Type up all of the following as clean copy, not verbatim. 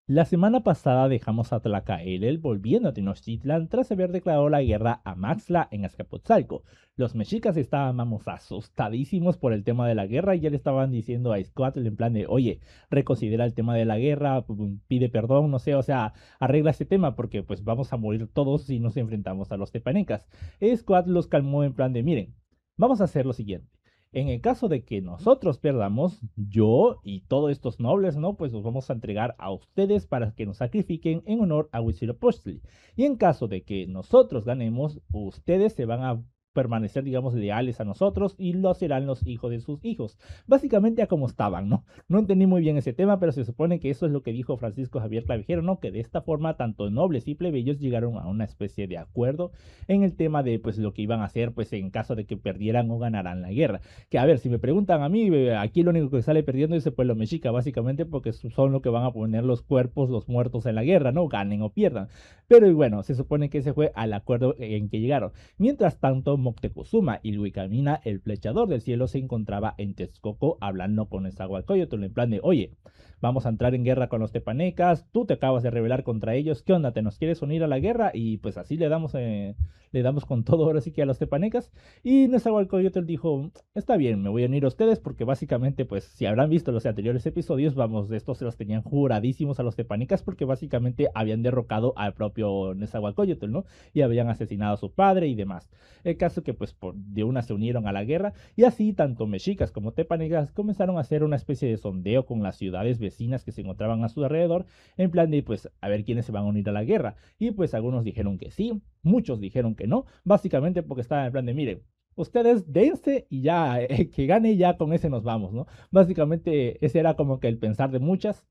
La semana pasada dejamos a Tlacaelel volviendo a Tenochtitlan tras haber declarado la guerra a Maxtla en Azcapotzalco. Los mexicas estaban, vamos, asustadísimos por el tema de la guerra y ya le estaban diciendo a Scoatl en plan de, oye, reconsidera el tema de la guerra, pide perdón, no sé, o sea, arregla este tema porque pues vamos a morir todos si nos enfrentamos a los tepanecas. Scoatl los calmó en plan de, miren, vamos a hacer lo siguiente. En el caso de que nosotros perdamos, yo y todos estos nobles, ¿no? Pues los vamos a entregar a ustedes para que nos sacrifiquen en honor a Huitzilopochtli. Y en caso de que nosotros ganemos, ustedes se van a permanecer, digamos, leales a nosotros y lo serán los hijos de sus hijos. Básicamente a como estaban, ¿no? No entendí muy bien ese tema, pero se supone que eso es lo que dijo Francisco Javier Clavijero, ¿no? Que de esta forma tanto nobles y plebeyos llegaron a una especie de acuerdo en el tema de, pues, lo que iban a hacer, pues, en caso de que perdieran o ganaran la guerra. Que a ver, si me preguntan a mí, aquí lo único que sale perdiendo es el pueblo mexica, básicamente porque son los que van a poner los cuerpos, los muertos en la guerra, ¿no? Ganen o pierdan. Pero y bueno, se supone que ese fue al acuerdo en que llegaron. Mientras tanto, Moctezuma y Luicamina, el flechador del cielo, se encontraba en Texcoco hablando con Nezahualcóyotl en plan de, oye, vamos a entrar en guerra con los tepanecas, tú te acabas de rebelar contra ellos, ¿qué onda? ¿Te nos quieres unir a la guerra? Y pues así le damos con todo ahora sí que a los tepanecas. Y Nezahualcóyotl dijo, está bien, me voy a unir a ustedes porque básicamente, pues, si habrán visto los anteriores episodios, vamos, estos se los tenían juradísimos a los tepanecas porque básicamente habían derrocado al propio Nezahualcóyotl, ¿no? Y habían asesinado a su padre y demás. El caso que, pues, de una se unieron a la guerra y así tanto mexicas como tepanecas comenzaron a hacer una especie de sondeo con las ciudades vecinas que se encontraban a su alrededor, en plan de, pues, a ver quiénes se van a unir a la guerra. Y pues algunos dijeron que sí, muchos dijeron que no, básicamente porque estaban en plan de, miren, ustedes dense y ya, que gane ya con ese nos vamos, ¿no? Básicamente ese era como que el pensar de muchas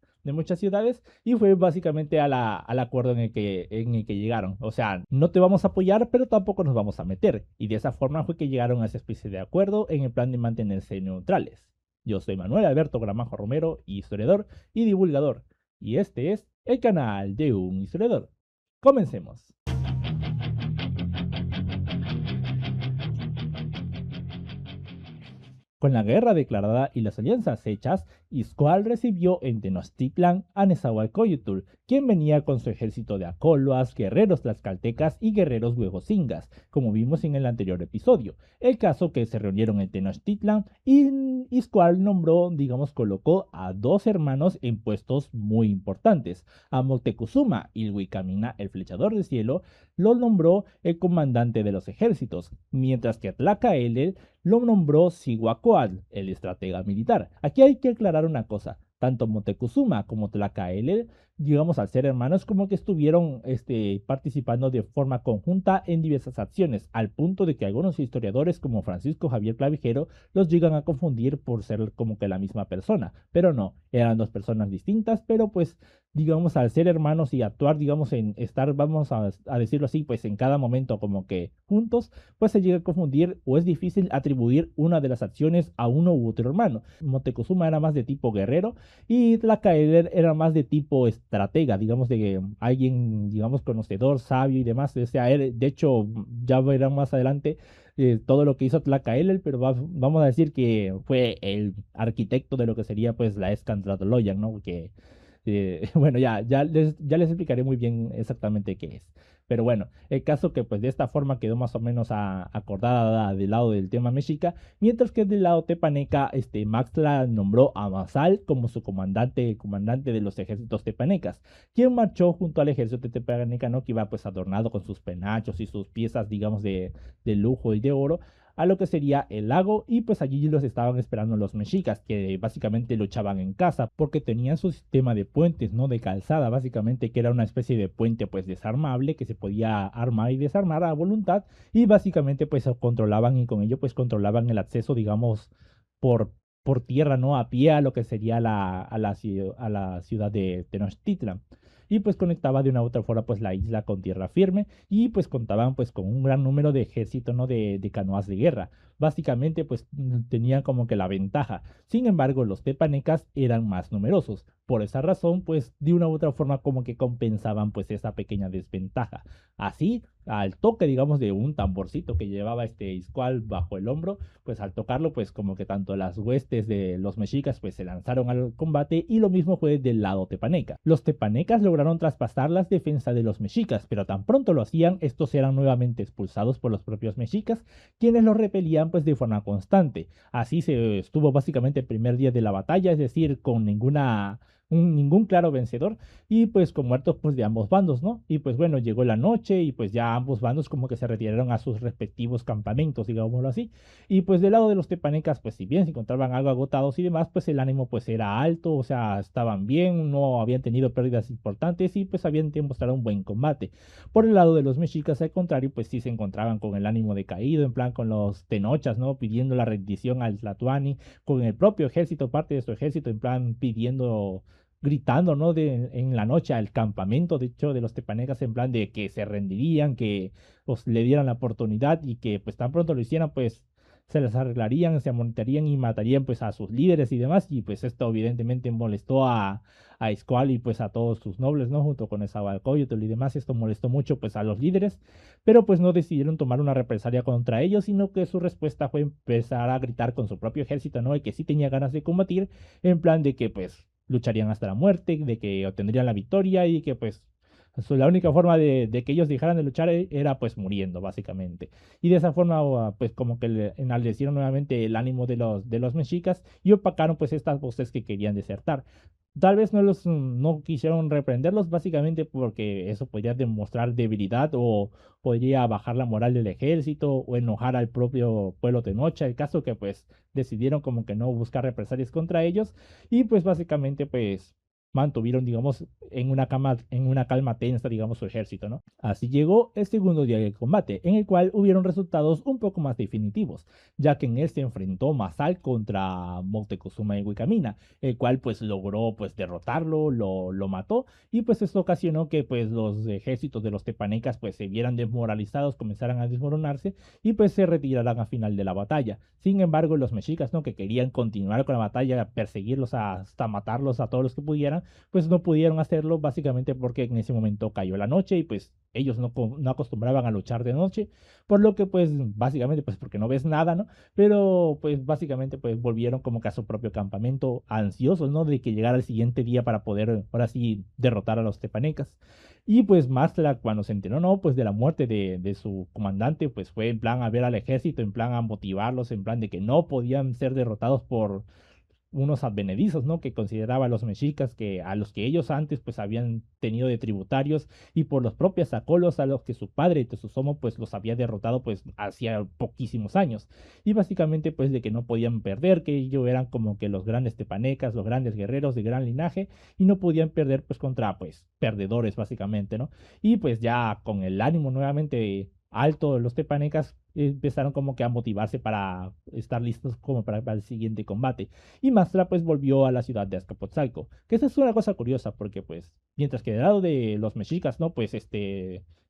ciudades y fue básicamente al acuerdo en el que llegaron. O sea, no te vamos a apoyar, pero tampoco nos vamos a meter. Y de esa forma fue que llegaron a esa especie de acuerdo en el plan de mantenerse neutrales. Yo soy Manuel Alberto Gramajo Romero, historiador y divulgador, y este es el canal de un historiador. Comencemos. Con la guerra declarada y las alianzas hechas, Izcoal recibió en Tenochtitlan a Nezahualcóyotl, quien venía con su ejército de acoloas, guerreros tlaxcaltecas y guerreros huejocingas, como vimos en el anterior episodio. El caso que se reunieron en Tenochtitlan y Izcoal nombró, digamos, colocó a dos hermanos en puestos muy importantes. A Moctezuma y Ilhuicamina, el flechador del cielo, lo nombró el comandante de los ejércitos, mientras que a Tlacaelel lo nombró Cihuacóatl, el estratega militar. Aquí hay que aclarar una cosa. Tanto Moctezuma como Tlacaelel, digamos, al ser hermanos, como que estuvieron participando de forma conjunta en diversas acciones, al punto de que algunos historiadores, como Francisco Javier Clavijero, los llegan a confundir por ser como que la misma persona. Pero no, eran dos personas distintas, pero pues, digamos, al ser hermanos y actuar, digamos, en estar, vamos a decirlo así, pues en cada momento como que juntos, pues se llega a confundir o es difícil atribuir una de las acciones a uno u otro hermano. Moctezuma era más de tipo guerrero y Tlacaelel era más de tipo estratega, digamos de alguien, digamos, conocedor, sabio y demás. O sea, de hecho, ya verán más adelante todo lo que hizo Tlacaelel, pero vamos a decir que fue el arquitecto de lo que sería pues la Escantlatoloyan, ¿no? Que bueno, ya les explicaré muy bien exactamente qué es. Pero bueno, el caso que pues de esta forma quedó más o menos acordada del lado del tema mexica, mientras que del lado tepaneca, Maxtla nombró a Masal como su comandante, el comandante de los ejércitos tepanecas, quien marchó junto al ejército tepaneca, ¿no? Que iba pues adornado con sus penachos y sus piezas, digamos, de lujo y de oro, a lo que sería el lago y pues allí los estaban esperando los mexicas que básicamente luchaban en casa porque tenían su sistema de puentes, ¿no? De calzada básicamente que era una especie de puente pues desarmable que se podía armar y desarmar a voluntad y básicamente pues controlaban y con ello pues controlaban el acceso digamos por, por tierra, ¿no? A pie a lo que sería a la ciudad de Tenochtitlan y pues conectaba de una u otra forma pues la isla con tierra firme y pues contaban pues con un gran número de ejército, ¿no? De canoas de guerra. Básicamente pues tenían como que la ventaja. Sin embargo, los tepanecas eran más numerosos. Por esa razón, pues de una u otra forma como que compensaban pues esa pequeña desventaja. Así, al toque, digamos, de un tamborcito que llevaba este Iscual bajo el hombro, pues al tocarlo, pues como que tanto las huestes de los mexicas pues se lanzaron al combate y lo mismo fue del lado tepaneca. Los tepanecas lograron traspasar las defensas de los mexicas, pero tan pronto lo hacían, estos eran nuevamente expulsados por los propios mexicas, quienes los repelían pues de forma constante. Así se estuvo básicamente el primer día de la batalla, es decir, con ningún claro vencedor y pues con muertos pues de ambos bandos, ¿no? Y pues bueno, llegó la noche y pues ya ambos bandos como que se retiraron a sus respectivos campamentos, digámoslo así. Y pues del lado de los tepanecas, pues si bien se encontraban algo agotados y demás, pues el ánimo pues era alto, o sea, estaban bien, no habían tenido pérdidas importantes y pues habían demostrado un buen combate. Por el lado de los mexicas, al contrario, pues sí se encontraban con el ánimo decaído, en plan con los tenochas, ¿no? Pidiendo la rendición al Tlatoani, con el propio ejército, parte de su ejército, en plan pidiendo gritando, ¿no? En la noche al campamento, de hecho, de los tepanecas, en plan de que se rendirían, que pues, le dieran la oportunidad y que pues tan pronto lo hicieran, pues se les arreglarían, se amonestarían y matarían pues a sus líderes y demás. Y pues esto evidentemente molestó a Izcoal y pues a todos sus nobles, ¿no? Junto con Nezahualcóyotl y demás. Esto molestó mucho pues a los líderes, pero pues no decidieron tomar una represalia contra ellos, sino que su respuesta fue empezar a gritar con su propio ejército, ¿no? Y que sí tenía ganas de combatir, en plan de que pues lucharían hasta la muerte, de que obtendrían la victoria y que pues la única forma de que ellos dejaran de luchar era pues muriendo básicamente. Y de esa forma pues como que le enaldecieron nuevamente el ánimo de los mexicas y opacaron pues estas voces que querían desertar. Tal vez no quisieron reprenderlos básicamente porque eso podría demostrar debilidad o podría bajar la moral del ejército o enojar al propio pueblo tenocha. El caso que pues decidieron como que no buscar represalias contra ellos y pues básicamente pues mantuvieron, digamos, en una calma tensa, digamos, su ejército, ¿no? Así llegó el segundo día del combate, en el cual hubieron resultados un poco más definitivos, ya que en este enfrentó Masal contra Moctezuma y Huicamina, el cual pues logró pues derrotarlo, lo mató, y pues esto ocasionó que pues los ejércitos de los tepanecas pues se vieran desmoralizados, comenzaran a desmoronarse, y pues se retiraran a final de la batalla. Sin embargo, los mexicas, ¿no? Que querían continuar con la batalla, perseguirlos hasta matarlos a todos los que pudieran, pues no pudieron hacerlo básicamente porque en ese momento cayó la noche y pues ellos no acostumbraban a luchar de noche, por lo que pues básicamente pues porque no ves nada, ¿no? Pero pues básicamente pues volvieron como que a su propio campamento ansiosos, ¿no? De que llegara el siguiente día para poder ahora sí derrotar a los tepanecas. Y pues Mastla cuando se enteró, ¿no? Pues de la muerte de su comandante, pues fue en plan a ver al ejército, en plan a motivarlos, en plan de que no podían ser derrotados por unos advenedizos, ¿no? Que consideraba a los mexicas que a los que ellos antes pues habían tenido de tributarios y por los propios sacolos a los que su padre Tezuzomo pues los había derrotado pues hacía poquísimos años y básicamente pues de que no podían perder, que ellos eran como que los grandes tepanecas, los grandes guerreros de gran linaje y no podían perder pues contra pues perdedores básicamente, ¿no? Y pues ya con el ánimo nuevamente alto los tepanecas empezaron como que a motivarse para estar listos como para el siguiente combate. Y Mastra pues volvió a la ciudad de Azcapotzalco, que esa es una cosa curiosa porque pues mientras que del lado de los mexicas, ¿no? Pues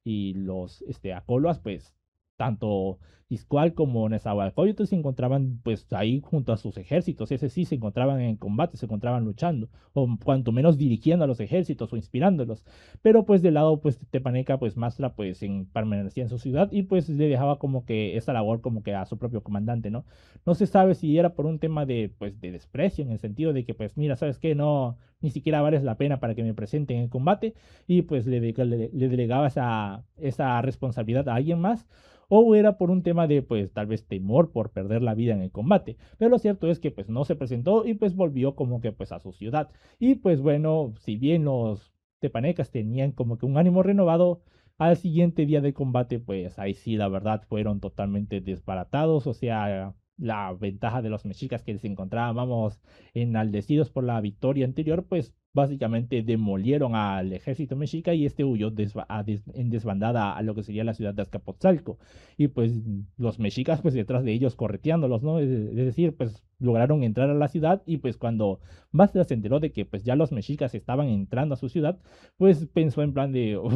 y los acoloas pues tanto Izcual como Nezahualcóyotl se encontraban pues ahí junto a sus ejércitos, ese sí se encontraban en combate, se encontraban luchando, o cuanto menos dirigiendo a los ejércitos o inspirándolos, pero pues del lado pues de Tepaneca pues Mastra pues permanecía en su ciudad y pues le dejaba como que esa labor como que a su propio comandante, ¿no? No se sabe si era por un tema de, pues, de desprecio, en el sentido de que, pues, mira, ¿sabes qué? No, ni siquiera vales la pena para que me presenten en el combate y pues le delegaba esa responsabilidad a alguien más. O era por un tema de, pues, tal vez temor por perder la vida en el combate. Pero lo cierto es que, pues, no se presentó y, pues, volvió como que, pues, a su ciudad. Y, pues, bueno, si bien los tepanecas tenían como que un ánimo renovado, al siguiente día de combate, pues ahí sí, la verdad, fueron totalmente desbaratados. O sea, la ventaja de los mexicas que se encontraban, vamos, enaldecidos por la victoria anterior, pues básicamente demolieron al ejército mexica y este huyó en desbandada a lo que sería la ciudad de Azcapotzalco. Y pues los mexicas, pues detrás de ellos correteándolos, ¿no? Es decir, pues lograron entrar a la ciudad y pues cuando Basta se enteró de que pues ya los mexicas estaban entrando a su ciudad, pues pensó en plan de, "Oh,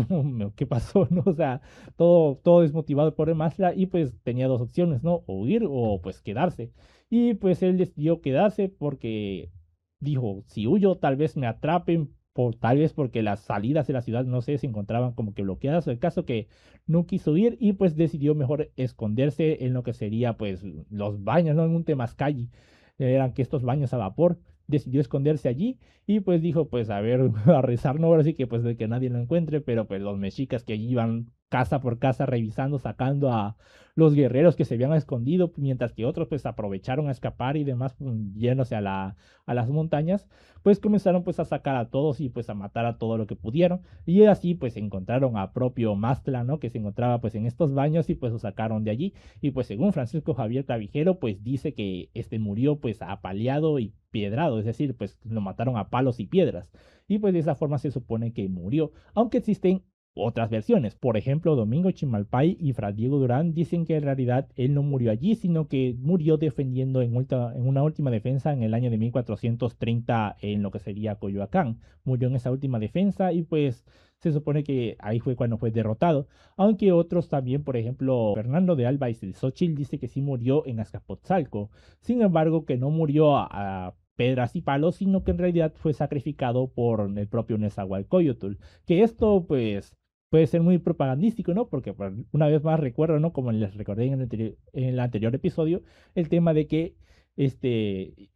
¿qué pasó?", ¿no? O sea, todo desmotivado por el Masla y pues tenía dos opciones, ¿no? O huir o pues quedarse. Y pues él decidió quedarse porque dijo, si huyo tal vez me atrapen, tal vez porque las salidas de la ciudad, no sé, se encontraban como que bloqueadas. El caso que no quiso ir y pues decidió mejor esconderse en lo que sería pues los baños, ¿no? En un temazcal, eran que estos baños a vapor. Decidió esconderse allí y pues dijo, pues a ver, a rezar, no, ahora sí que pues de que nadie lo encuentre, pero pues los mexicas que allí iban casa por casa revisando, sacando a los guerreros que se habían escondido, mientras que otros pues aprovecharon a escapar y demás, yéndose a las montañas, pues comenzaron pues a sacar a todos y pues a matar a todo lo que pudieron. Y así pues encontraron a propio Mastla, ¿no? Que se encontraba pues en estos baños y pues lo sacaron de allí. Y pues según Francisco Javier Clavijero, pues dice que este murió pues apaleado y piedrado, es decir, pues lo mataron a palos y piedras. Y pues de esa forma se supone que murió, aunque existen otras versiones. Por ejemplo, Domingo Chimalpay y Fra Diego Durán dicen que en realidad él no murió allí, sino que murió defendiendo en una última defensa en el año de 1430 en lo que sería Coyoacán. Murió en esa última defensa y pues se supone que ahí fue cuando fue derrotado. Aunque otros también, por ejemplo, Fernando de Alba y Xochitl dice que sí murió en Azcapotzalco. Sin embargo, que no murió a pedras y palos, sino que en realidad fue sacrificado por el propio Nezahualcóyotl. Que esto, pues, puede ser muy propagandístico, ¿no? Porque pues, una vez más recuerdo, ¿no? Como les recordé en el anterior episodio, el tema de que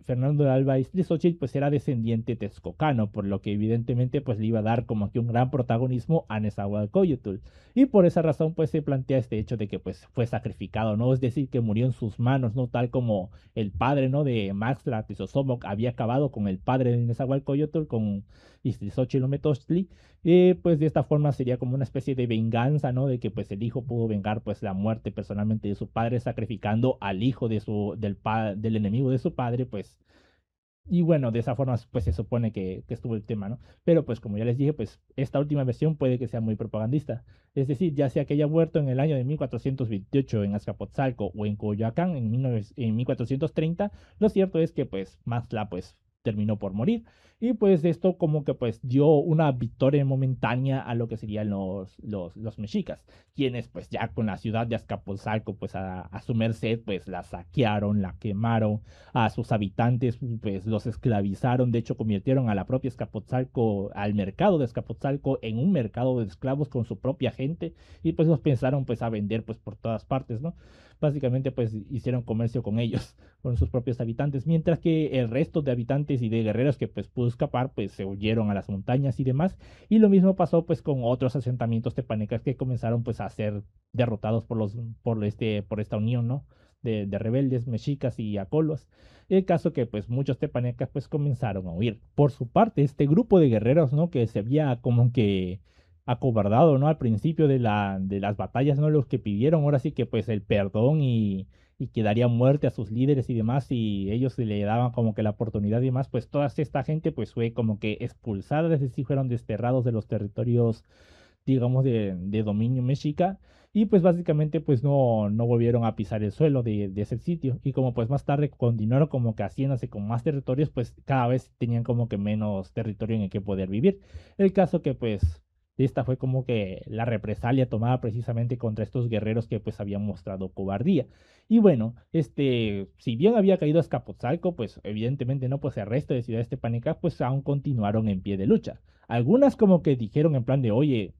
Fernando de Alba Xochitl pues era descendiente texcocano, por lo que evidentemente pues le iba a dar como que un gran protagonismo a Nezahualcóyotl. Y por esa razón pues se plantea este hecho de que pues fue sacrificado, ¿no? Es decir, que murió en sus manos, ¿no? Tal como el padre, ¿no? De Maxtla Tizosomoc había acabado con el padre de Nezahualcóyotl, con Xochitl Metostli. Pues de esta forma sería como una especie de venganza, ¿no? De que pues el hijo pudo vengar pues la muerte personalmente de su padre sacrificando al hijo del enemigo de su padre, pues. Y bueno, de esa forma pues se supone que estuvo el tema, ¿no? Pero pues como ya les dije, pues esta última versión puede que sea muy propagandista. Es decir, ya sea que haya muerto en el año de 1428 en Azcapotzalco o en Coyoacán en 1430, lo cierto es que pues Mazla pues terminó por morir. Y pues esto como que pues dio una victoria momentánea a lo que serían los mexicas, quienes pues ya con la ciudad de Azcapotzalco pues a su merced pues la saquearon, la quemaron, a sus habitantes pues los esclavizaron, de hecho convirtieron a la propia Azcapotzalco, al mercado de Azcapotzalco en un mercado de esclavos con su propia gente y pues los pensaron pues a vender pues por todas partes, ¿no? Básicamente pues hicieron comercio con ellos, con sus propios habitantes, mientras que el resto de habitantes y de guerreros que pues pudo escapar pues se huyeron a las montañas y demás, y lo mismo pasó pues con otros asentamientos tepanecas que comenzaron pues a ser derrotados por esta unión, ¿no? De rebeldes, mexicas y acolos. El caso que pues muchos tepanecas pues comenzaron a huir. Por su parte, este grupo de guerreros, ¿no? Que se había como que acobardado, ¿no? Al principio de las batallas, ¿no? Los que pidieron ahora sí que pues el perdón y que daría muerte a sus líderes y demás, y ellos se le daban como que la oportunidad y demás, pues toda esta gente pues fue como que expulsada, es decir, fueron desterrados de los territorios, digamos, de dominio mexica, y pues básicamente pues no volvieron a pisar el suelo de ese sitio, y como pues más tarde continuaron como que haciéndose con más territorios, pues cada vez tenían como que menos territorio en el que poder vivir. El caso que pues esta fue como que la represalia tomada precisamente contra estos guerreros que pues habían mostrado cobardía. Y bueno, si bien había caído Azcapotzalco, pues evidentemente no, pues el resto de ciudades tepanecas pues aún continuaron en pie de lucha. Algunas como que dijeron en plan de, oye,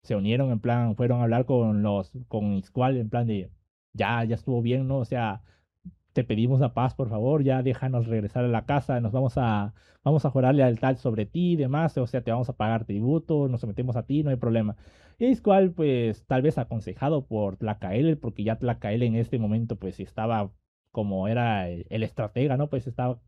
se unieron en plan, fueron a hablar con Ixcual en plan de, ya estuvo bien, ¿no? O sea, te pedimos la paz, por favor, ya déjanos regresar a la casa, vamos a jurar lealtad sobre ti y demás, o sea, te vamos a pagar tributo, nos sometemos a ti, no hay problema. Y Ixcual, pues, tal vez aconsejado por Tlacael, porque ya Tlacael en este momento, pues, estaba como era el estratega, ¿no? Pues estaba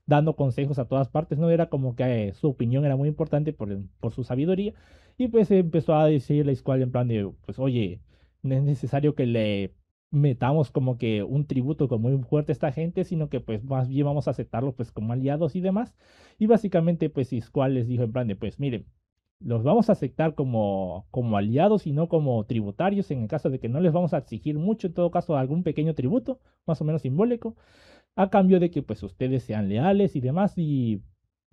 dando consejos a todas partes, ¿no? Era como que su opinión era muy importante por su sabiduría. Y pues empezó a decirle a Squall en plan de, pues oye, no es necesario que le metamos como que un tributo como muy fuerte a esta gente, sino que pues más bien vamos a aceptarlo pues como aliados y demás. Y básicamente pues Squall les dijo en plan de, pues miren, los vamos a aceptar como aliados y no como tributarios en el caso de que no les vamos a exigir mucho, en todo caso algún pequeño tributo, más o menos simbólico, a cambio de que pues ustedes sean leales y demás, y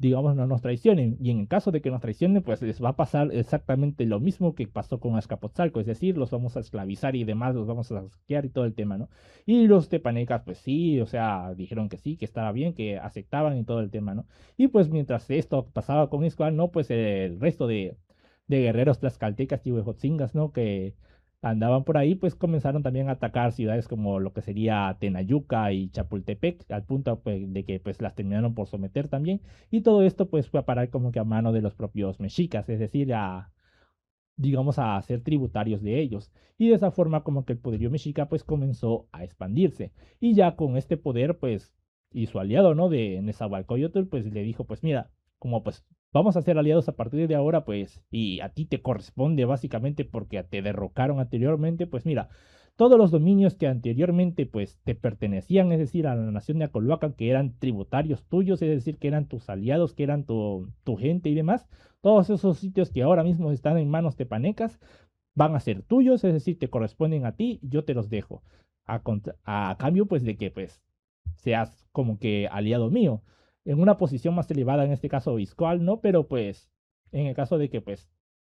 digamos, no nos traicionen. Y en el caso de que nos traicionen, pues les va a pasar exactamente lo mismo que pasó con Azcapotzalco, es decir, los vamos a esclavizar y demás, los vamos a saquear y todo el tema, ¿no? Y los tepanecas, pues sí, o sea, dijeron que sí, que estaba bien, que aceptaban y todo el tema, ¿no? Y pues mientras esto pasaba con Ixcual, ¿no? Pues el resto de guerreros tlaxcaltecas y huejotzingas, ¿no? Que andaban por ahí, pues comenzaron también a atacar ciudades como lo que sería Tenayuca y Chapultepec, al punto pues, de que pues las terminaron por someter también, y todo esto pues fue a parar como que a mano de los propios mexicas, es decir, digamos, a ser tributarios de ellos. Y de esa forma como que el poderío mexica pues comenzó a expandirse. Y ya con este poder pues, y su aliado, ¿no? De Nezahualcóyotl pues le dijo pues mira, como pues vamos a ser aliados a partir de ahora pues, y a ti te corresponde básicamente porque te derrocaron anteriormente, pues mira, todos los dominios que anteriormente pues te pertenecían, es decir, a la nación de Acoloacan, que eran tributarios tuyos, es decir, que eran tus aliados, que eran tu gente y demás, todos esos sitios que ahora mismo están en manos tepanecas van a ser tuyos, es decir, te corresponden a ti, yo te los dejo. A cambio, pues, de que, pues, seas como que aliado mío. En una posición más elevada, en este caso, Viscoal, ¿no? Pero, pues, en el caso de que, pues,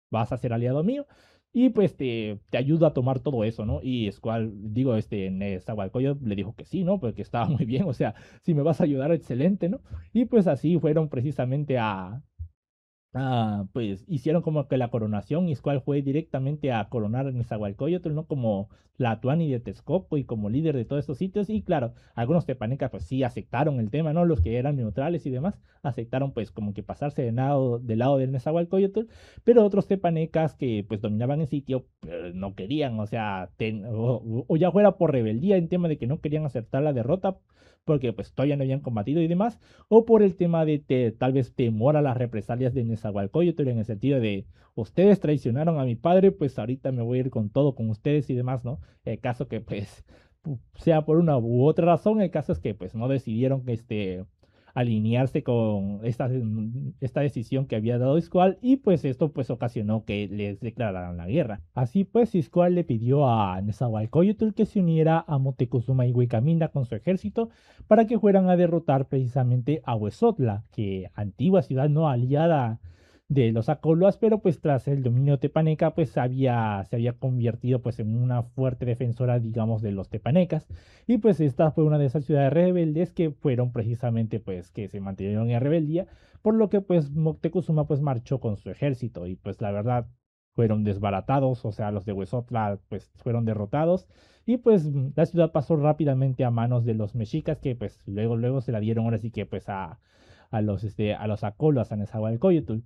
vas a ser aliado mío y, pues, te ayudo a tomar todo eso, ¿no? Y Squall, digo, Nezahualcóyotl le dijo que sí, ¿no? Porque estaba muy bien, o sea, si me vas a ayudar, excelente, ¿no? Y, pues, así fueron precisamente pues hicieron como que la coronación y Squall fue directamente a coronar a Nezahualcóyotl, ¿no? Como Tlatoani de Texcoco y como líder de todos estos sitios. Y claro, algunos tepanecas pues sí aceptaron el tema, ¿no? Los que eran neutrales y demás aceptaron pues como que pasarse del lado del Nezahualcóyotl, pero otros tepanecas que pues dominaban el sitio no querían, o sea, o ya fuera por rebeldía en tema de que no querían aceptar la derrota porque pues todavía no habían combatido y demás, o por el tema de tal vez temor a las represalias de Nezahualcóyotl en el sentido de ustedes traicionaron a mi padre, pues ahorita me voy a ir con todo con ustedes y demás, ¿no? El caso que pues sea por una u otra razón, el caso es que pues no decidieron que alinearse con esta decisión que había dado Iscual y pues esto pues ocasionó que les declararan la guerra. Así pues Iscual le pidió a Nezahualcóyotl que se uniera a Moctezuma y Huicamina con su ejército para que fueran a derrotar precisamente a Huezotla, que antigua ciudad no aliada de los Acoloas, pero pues tras el dominio tepaneca pues se había convertido pues en una fuerte defensora digamos de los tepanecas y pues esta fue una de esas ciudades rebeldes que fueron precisamente pues que se mantuvieron en rebeldía, por lo que pues Moctezuma pues marchó con su ejército y pues la verdad fueron desbaratados, o sea, los de Huezotla pues fueron derrotados y pues la ciudad pasó rápidamente a manos de los mexicas que pues luego se la dieron ahora sí que pues a los Acoloas, a Nezahualcóyotl.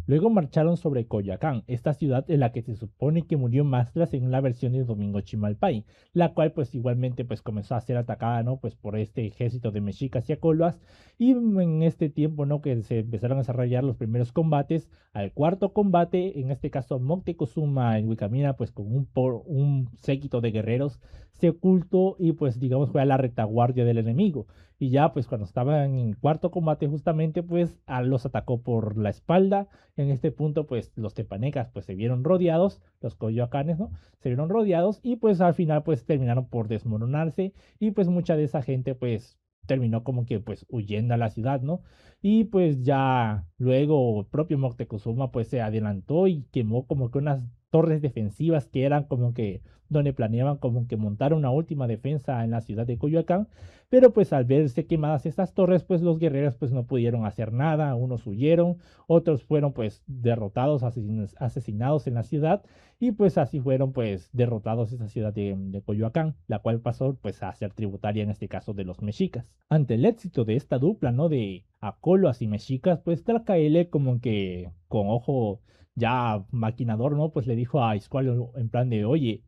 Luego marcharon sobre Coyoacán, esta ciudad en la que se supone que murió Mastras en la versión de Domingo Chimalpay, la cual pues igualmente pues comenzó a ser atacada, ¿no? Pues por este ejército de mexicas y acoloas y en este tiempo, ¿no? Que se empezaron a desarrollar los primeros combates, al cuarto combate, en este caso Moctezuma en Huicamina pues con un séquito de guerreros se ocultó y pues digamos fue a la retaguardia del enemigo. Y ya pues cuando estaban en cuarto combate justamente pues los atacó por la espalda. En este punto, pues los tepanecas pues se vieron rodeados, los coyoacanes, ¿no? Se vieron rodeados y pues al final pues terminaron por desmoronarse y pues mucha de esa gente pues terminó como que pues huyendo a la ciudad, ¿no? Y pues ya luego el propio Moctezuma pues se adelantó y quemó como que unas torres defensivas que eran como que donde planeaban como que montar una última defensa en la ciudad de Coyoacán, pero pues al verse quemadas estas torres pues los guerreros pues no pudieron hacer nada, unos huyeron, otros fueron pues derrotados, asesinados en la ciudad y pues así fueron pues derrotados esa ciudad de Coyoacán, la cual pasó pues a ser tributaria en este caso de los mexicas. Ante el éxito de esta dupla, ¿no? De Acoloas y mexicas, pues Tlacaele como que con ojo ya maquinador, ¿no? Pues le dijo a Iscual en plan de, oye,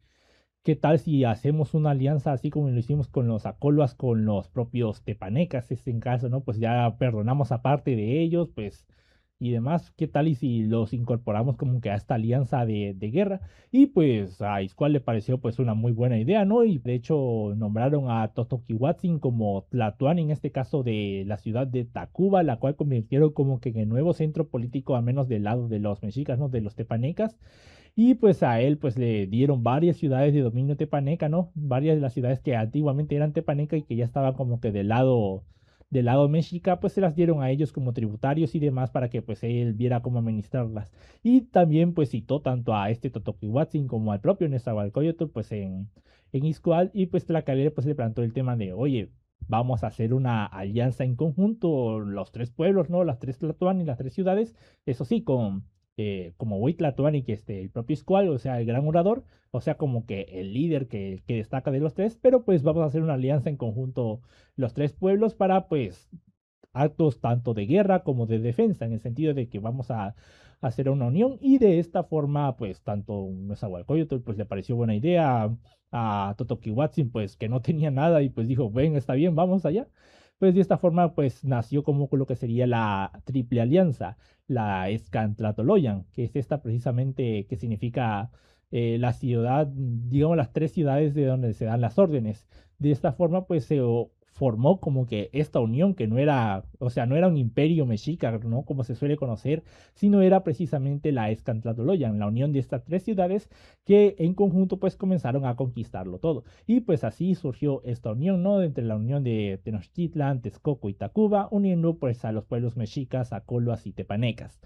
¿qué tal si hacemos una alianza así como lo hicimos con los Acoloas, con los propios tepanecas, en caso, ¿no? Pues ya perdonamos aparte de ellos, pues, y demás. ¿Qué tal y si los incorporamos como que a esta alianza de guerra? Y pues a Izcual le pareció pues una muy buena idea, ¿no? Y de hecho nombraron a Totoquihuatzin como Tlatoani, en este caso de la ciudad de Tacuba, la cual convirtieron como que en el nuevo centro político, a menos del lado de los mexicas, ¿no? De los tepanecas. Y pues a él pues le dieron varias ciudades de dominio tepaneca, ¿no? Varias de las ciudades que antiguamente eran tepaneca y que ya estaban como que del lado del lado mexica, pues se las dieron a ellos como tributarios y demás para que pues él viera cómo administrarlas. Y también pues citó tanto a este Totoquihuatzin como al propio Nezahualcóyotl pues en Ixcual, y pues Tlacaelel pues le planteó el tema de, oye, vamos a hacer una alianza en conjunto, los tres pueblos, ¿no? Las tres Tlatoani, las tres ciudades, eso sí, con como Huitlatóani, que el propio Ixcual, o sea, el gran orador, o sea, como que el líder que destaca de los tres, pero pues vamos a hacer una alianza en conjunto los tres pueblos para pues actos tanto de guerra como de defensa, en el sentido de que vamos a hacer una unión, y de esta forma pues tanto Nezahualcóyotl pues le pareció buena idea a Totoquihuatzin, pues que no tenía nada, y pues dijo, ven, está bien, vamos allá. Pues de esta forma pues nació como lo que sería la Triple Alianza, la Escantlatoloyan, que es esta precisamente que significa la ciudad, digamos las tres ciudades de donde se dan las órdenes. De esta forma pues se formó como que esta unión que no era, o sea, no era un imperio mexica, ¿no? Como se suele conocer, sino era precisamente la Escantlatoloyan, la unión de estas tres ciudades que en conjunto pues comenzaron a conquistarlo todo. Y pues así surgió esta unión, ¿no? Entre la unión de Tenochtitlan, Texcoco y Tacuba, uniendo pues a los pueblos mexicas, acoloas y tepanecas.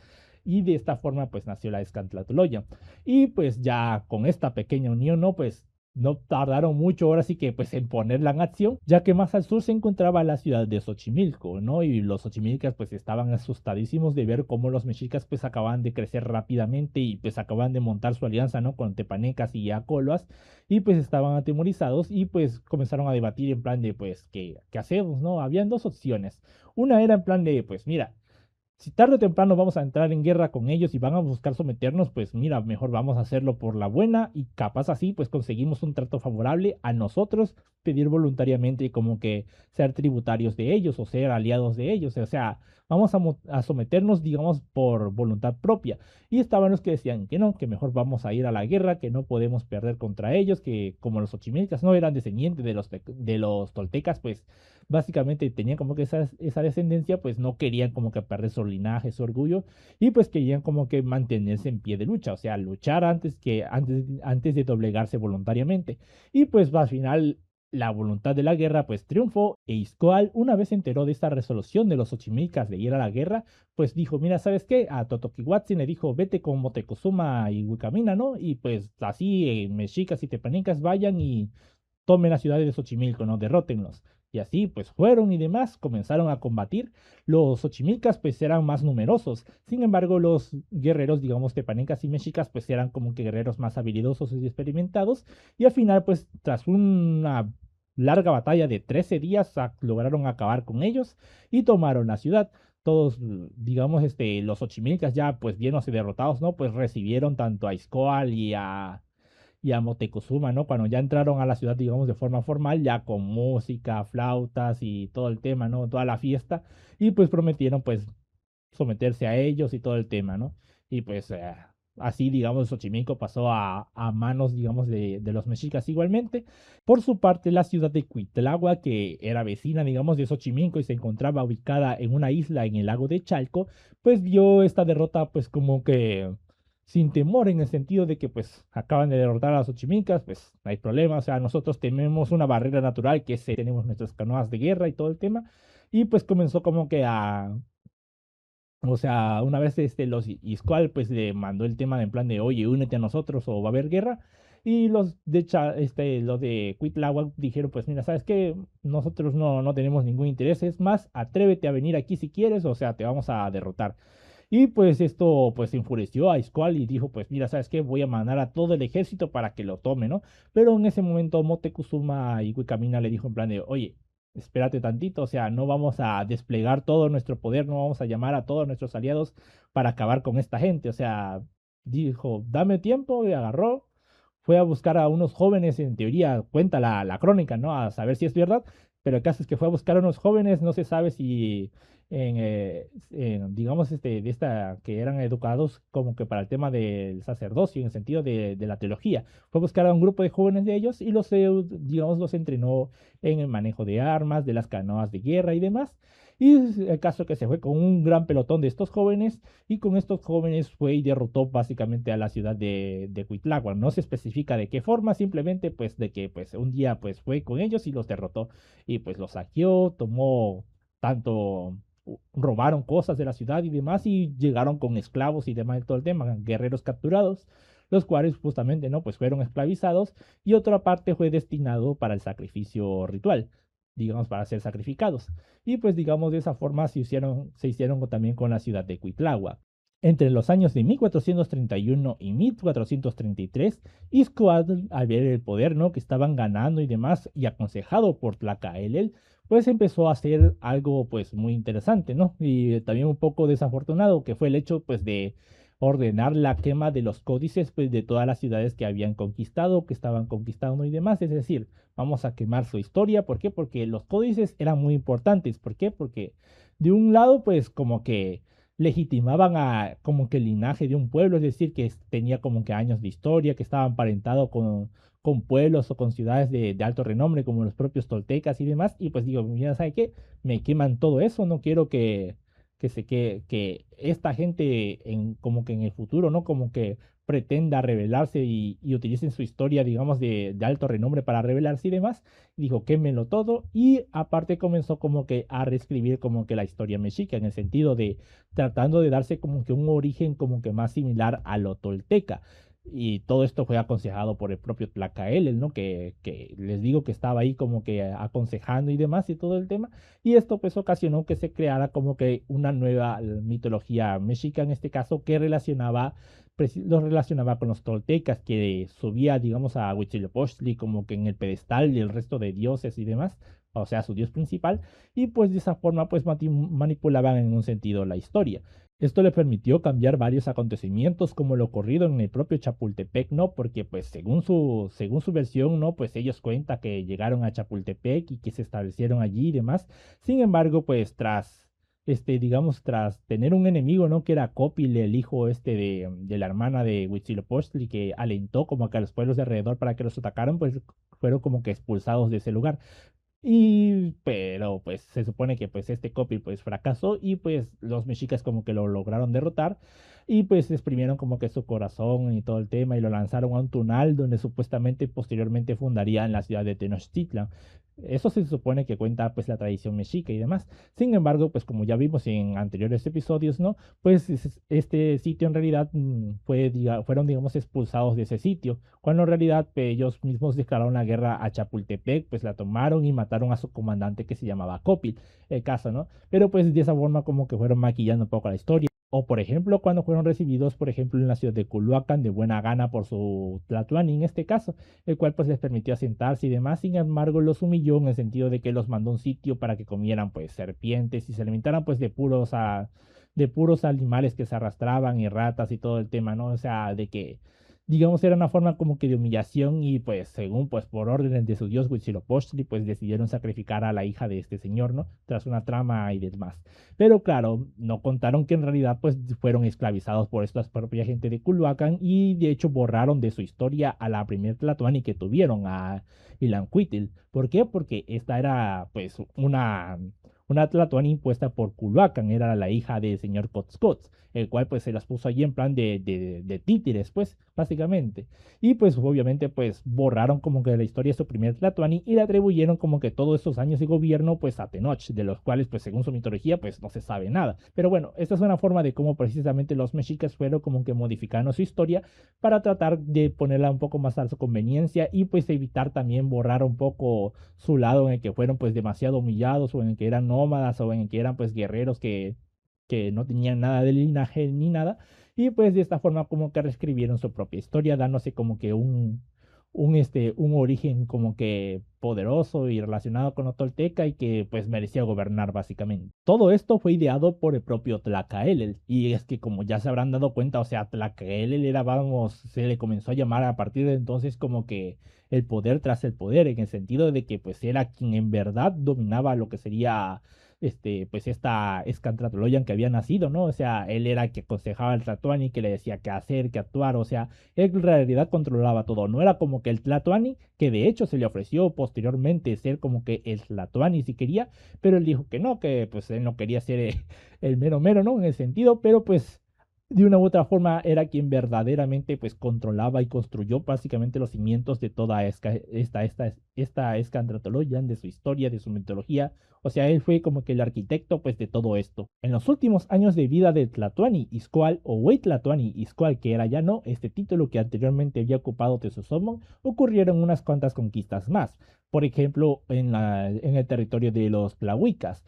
Y de esta forma pues nació la Escantlatoloyan. Y pues ya con esta pequeña unión, ¿no? Pues no tardaron mucho ahora sí que pues en ponerla en acción, ya que más al sur se encontraba la ciudad de Xochimilco, ¿no? Y los xochimilcas pues estaban asustadísimos de ver cómo los mexicas pues acababan de crecer rápidamente y pues acababan de montar su alianza, ¿no? Con tepanecas y acoloas, y pues estaban atemorizados y pues comenzaron a debatir en plan de pues ¿qué hacemos, no? Habían dos opciones. Una era en plan de pues mira, si tarde o temprano vamos a entrar en guerra con ellos y van a buscar someternos, pues mira, mejor vamos a hacerlo por la buena, y capaz así pues conseguimos un trato favorable a nosotros, pedir voluntariamente como que ser tributarios de ellos o ser aliados de ellos, o sea, vamos a someternos, digamos, por voluntad propia. Y estaban los que decían que no, que mejor vamos a ir a la guerra, que no podemos perder contra ellos, que como los ochimilcas no eran descendientes de los toltecas, pues básicamente tenían como que esa descendencia, pues no querían como que perder su linaje, su orgullo, y pues querían como que mantenerse en pie de lucha, o sea, luchar antes de doblegarse voluntariamente. Y pues al final la voluntad de la guerra pues triunfó, e Ixcoal, una vez se enteró de esta resolución de los Ochimilcas de ir a la guerra, pues dijo, mira, ¿sabes qué? A Totoquihuatzin le dijo, vete con Motecuzuma y Huicamina, ¿no? Y pues así mexicas y tepanicas vayan y tomen la ciudad de Xochimilco, ¿no? Derrótenlos. Y así, pues fueron y demás, comenzaron a combatir. Los xochimilcas, pues eran más numerosos. Sin embargo, los guerreros, digamos, tepanecas y mexicas, pues eran como que guerreros más habilidosos y experimentados. Y al final, pues, tras una larga batalla de 13 días, lograron acabar con ellos y tomaron la ciudad. Todos, digamos, los xochimilcas ya, pues, llenos y derrotados, ¿no? Pues recibieron tanto a Ixcoal y a Motecuzuma, ¿no? Cuando ya entraron a la ciudad, digamos, de forma formal, ya con música, flautas y todo el tema, ¿no? Toda la fiesta, y pues prometieron, pues, someterse a ellos y todo el tema, ¿no? Y pues así, digamos, Xochimilco pasó a manos, digamos, de los mexicas igualmente. Por su parte, la ciudad de Cuitlagua, que era vecina, digamos, de Xochimilco y se encontraba ubicada en una isla en el lago de Chalco, pues vio esta derrota, pues, como que sin temor, en el sentido de que pues acaban de derrotar a las Xochimilcas, pues no hay problema, o sea, nosotros tenemos una barrera natural que es, tenemos nuestras canoas de guerra y todo el tema, y pues comenzó como que o sea, una vez los Iscual pues le mandó el tema en plan de, oye, únete a nosotros o va a haber guerra, y los de Cuitláhuac dijeron, pues mira, ¿sabes qué? Nosotros no tenemos ningún interés, es más, atrévete a venir aquí si quieres, o sea, te vamos a derrotar. Y pues esto pues enfureció a Iscual y dijo, pues mira, ¿sabes qué? Voy a mandar a todo el ejército para que lo tome, ¿no? Pero en ese momento Motecuzuma y Huicamina le dijo en plan de, oye, espérate tantito, o sea, no vamos a desplegar todo nuestro poder, no vamos a llamar a todos nuestros aliados para acabar con esta gente, o sea, dijo, dame tiempo, y agarró, fue a buscar a unos jóvenes, en teoría cuenta la crónica, ¿no? A saber si es verdad, pero el caso es que fue a buscar a unos jóvenes, no se sabe si digamos, de esta, que eran educados como que para el tema del sacerdocio, en el sentido de la teología. Fue a buscar a un grupo de jóvenes de ellos y digamos, los entrenó en el manejo de armas, de las canoas de guerra y demás. Y es el caso que se fue con un gran pelotón de estos jóvenes, y con estos jóvenes fue y derrotó básicamente a la ciudad de Cuitláhuac. No se especifica de qué forma, simplemente pues de que pues un día pues fue con ellos y los derrotó, y pues los saqueó, tomó tanto robaron cosas de la ciudad y demás y llegaron con esclavos y demás de todo el tema, guerreros capturados, los cuales justamente, ¿no? Pues fueron esclavizados y otra parte fue destinado para el sacrificio ritual, digamos, para ser sacrificados. Y pues digamos de esa forma se hicieron también con la ciudad de Cuitlagua. Entre los años de 1431 y 1433, Izcoatl, al ver el poder, ¿no? que estaban ganando y demás, y aconsejado por Tlacaelel, pues empezó a hacer algo pues muy interesante, ¿no? Y también un poco desafortunado, que fue el hecho pues de ordenar la quema de los códices pues de todas las ciudades que habían conquistado, que estaban conquistando y demás, es decir, vamos a quemar su historia, ¿por qué? Porque los códices eran muy importantes, ¿por qué? Porque de un lado pues como que legitimaban a como que el linaje de un pueblo, es decir, que tenía como que años de historia, que estaba emparentado con pueblos o con ciudades de alto renombre como los propios toltecas y demás, y pues digo, mira, ¿sabe qué? Me queman todo eso, no quiero que esta gente como que en el futuro, ¿no? Como que pretenda rebelarse y utilicen su historia, digamos, de alto renombre para rebelarse y demás. Dijo, quémelo todo y aparte comenzó como que a reescribir como que la historia mexica en el sentido de tratando de darse como que un origen como que más similar a lo tolteca. Y todo esto fue aconsejado por el propio Tlacaelel, ¿no? Que les digo que estaba ahí como que aconsejando y demás y todo el tema. Y esto pues ocasionó que se creara como que una nueva mitología mexica en este caso que los relacionaba con los toltecas, que subía, digamos, a Huitzilopochtli como que en el pedestal y el resto de dioses y demás, o sea, su dios principal, y pues de esa forma pues manipulaban en un sentido la historia. Esto le permitió cambiar varios acontecimientos como lo ocurrido en el propio Chapultepec, ¿no? Porque pues según su versión, ¿no? Pues ellos cuentan que llegaron a Chapultepec y que se establecieron allí y demás. Sin embargo, pues digamos, tras tener un enemigo, ¿no? Que era Copil, el hijo de la hermana de Huitzilopochtli, que alentó como que a los pueblos de alrededor para que los atacaran, pues fueron como que expulsados de ese lugar. Pero pues se supone que pues este copy pues fracasó y pues los mexicas como que lo lograron derrotar y pues exprimieron como que su corazón y todo el tema y lo lanzaron a un tunal donde supuestamente posteriormente fundarían la ciudad de Tenochtitlan. Eso se supone que cuenta pues la tradición mexica y demás. Sin embargo, pues como ya vimos en anteriores episodios, ¿no? Pues este sitio en realidad fueron digamos expulsados de ese sitio, cuando en realidad ellos mismos declararon la guerra a Chapultepec, pues la tomaron y mataron a su comandante que se llamaba Copil, el caso, ¿no? Pero pues de esa forma como que fueron maquillando un poco la historia. O por ejemplo, cuando fueron recibidos, por ejemplo, en la ciudad de Culhuacán de buena gana por su Tlatoani en este caso, el cual pues les permitió asentarse y demás, sin embargo los humilló en el sentido de que los mandó a un sitio para que comieran pues serpientes y se alimentaran pues de puros animales que se arrastraban y ratas y todo el tema, ¿no? O sea, de que digamos, era una forma como que de humillación y pues según pues por órdenes de su dios Huitzilopochtli pues decidieron sacrificar a la hija de este señor, ¿no? Tras una trama y demás. Pero claro, no contaron que en realidad pues fueron esclavizados por esta propia gente de Culhuacán y de hecho borraron de su historia a la primer Tlatoani que tuvieron, a Ilancuitl. ¿Por qué? Porque esta era pues una Tlatoani impuesta por Culhuacán, era la hija del señor Cotzcoz, el cual pues se las puso allí en plan de títeres, pues, básicamente. Y pues obviamente pues borraron como que la historia de su primer Tlatoani y le atribuyeron como que todos esos años de gobierno pues a Tenoch, de los cuales pues según su mitología pues no se sabe nada. Pero bueno, esta es una forma de cómo precisamente los mexicas fueron como que modificando su historia para tratar de ponerla un poco más a su conveniencia y pues evitar también borrar un poco su lado en el que fueron pues demasiado humillados o en el que eran nómadas o en el que eran pues guerreros que no tenían nada de linaje ni nada. Y pues de esta forma como que reescribieron su propia historia, dándose como que un origen como que poderoso y relacionado con lo tolteca y que pues merecía gobernar básicamente. Todo esto fue ideado por el propio Tlacaelel y es que como ya se habrán dado cuenta, o sea, Tlacaelel era, vamos, se le comenzó a llamar a partir de entonces como que el poder tras el poder, en el sentido de que pues era quien en verdad dominaba lo que sería pues esta Escantratoloyan que había nacido, ¿no? O sea, él era el que aconsejaba al Tlatoani, que le decía qué hacer, qué actuar, o sea, él en realidad controlaba todo, no era como que el Tlatoani, que de hecho se le ofreció posteriormente ser como que el Tlatoani si quería, pero él dijo que no, que pues él no quería ser el mero mero, ¿no? En el sentido, pero pues de una u otra forma era quien verdaderamente pues controlaba y construyó básicamente los cimientos de toda esta escandratología, de su historia, de su mitología. O sea, él fue como que el arquitecto pues de todo esto. En los últimos años de vida de Tlatoani Izcual o Huey Tlatoani Izcual, que era ya no este título que anteriormente había ocupado Tezosomoc, ocurrieron unas cuantas conquistas más. Por ejemplo, en el territorio de los Tlahuicas.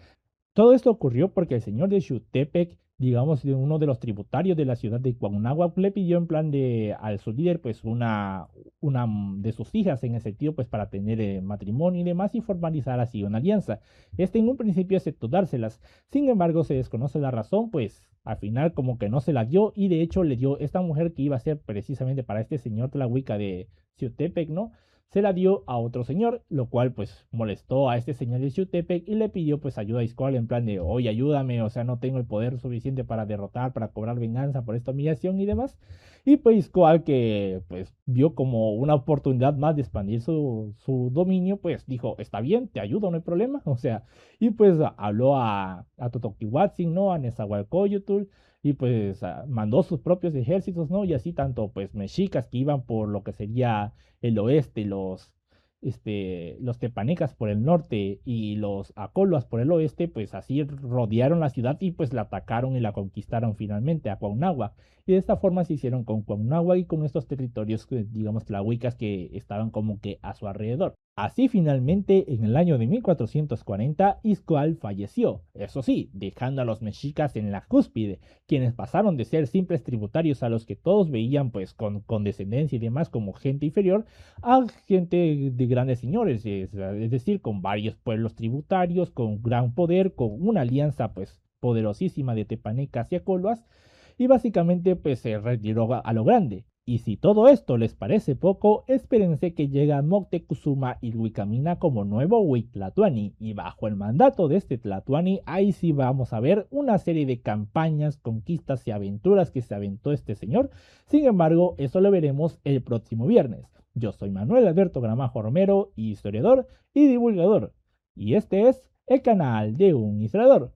Todo esto ocurrió porque el señor de Xutepec, digamos, de uno de los tributarios de la ciudad de Cuauhnáhuac, le pidió en plan de al su líder, pues una de sus hijas en ese sentido, pues para tener matrimonio y demás y formalizar así una alianza. Este en un principio aceptó dárselas, sin embargo se desconoce la razón, pues al final como que no se la dio y de hecho le dio esta mujer que iba a ser precisamente para este señor Tlahuica de Xiutepec, ¿no? Se la dio a otro señor, lo cual pues molestó a este señor de Xiutepec y le pidió pues ayuda a Izcoal en plan de, oye, ayúdame, o sea, no tengo el poder suficiente para derrotar, para cobrar venganza por esta humillación y demás. Y pues Izcoal, que pues vio como una oportunidad más de expandir su dominio, pues dijo, está bien, te ayudo, no hay problema, o sea, y pues habló a Totoquihuatzin, ¿no? A Nezahualcóyotl, y pues mandó sus propios ejércitos, ¿no? Y así tanto pues mexicas que iban por lo que sería el oeste, los tepanecas por el norte y los acoloas por el oeste, pues así rodearon la ciudad y pues la atacaron y la conquistaron finalmente a Cuauhnáhuac. Y de esta forma se hicieron con Cuauhnáhuac y con estos territorios, digamos, tlahuicas que estaban como que a su alrededor. Así finalmente, en el año de 1440, Izcoal falleció, eso sí, dejando a los mexicas en la cúspide, quienes pasaron de ser simples tributarios a los que todos veían pues con condescendencia y demás como gente inferior, a gente de grandes señores, es decir, con varios pueblos tributarios, con gran poder, con una alianza pues poderosísima de tepanecas y acoloas, y básicamente pues se retiró a lo grande. Y si todo esto les parece poco, espérense que llega Moctezuma y Ilhuicamina como nuevo Huitlatoani, y bajo el mandato de este Tlatoani, ahí sí vamos a ver una serie de campañas, conquistas y aventuras que se aventó este señor. Sin embargo, eso lo veremos el próximo viernes. Yo soy Manuel Alberto Gramajo Romero, historiador y divulgador, y este es el canal de un historiador.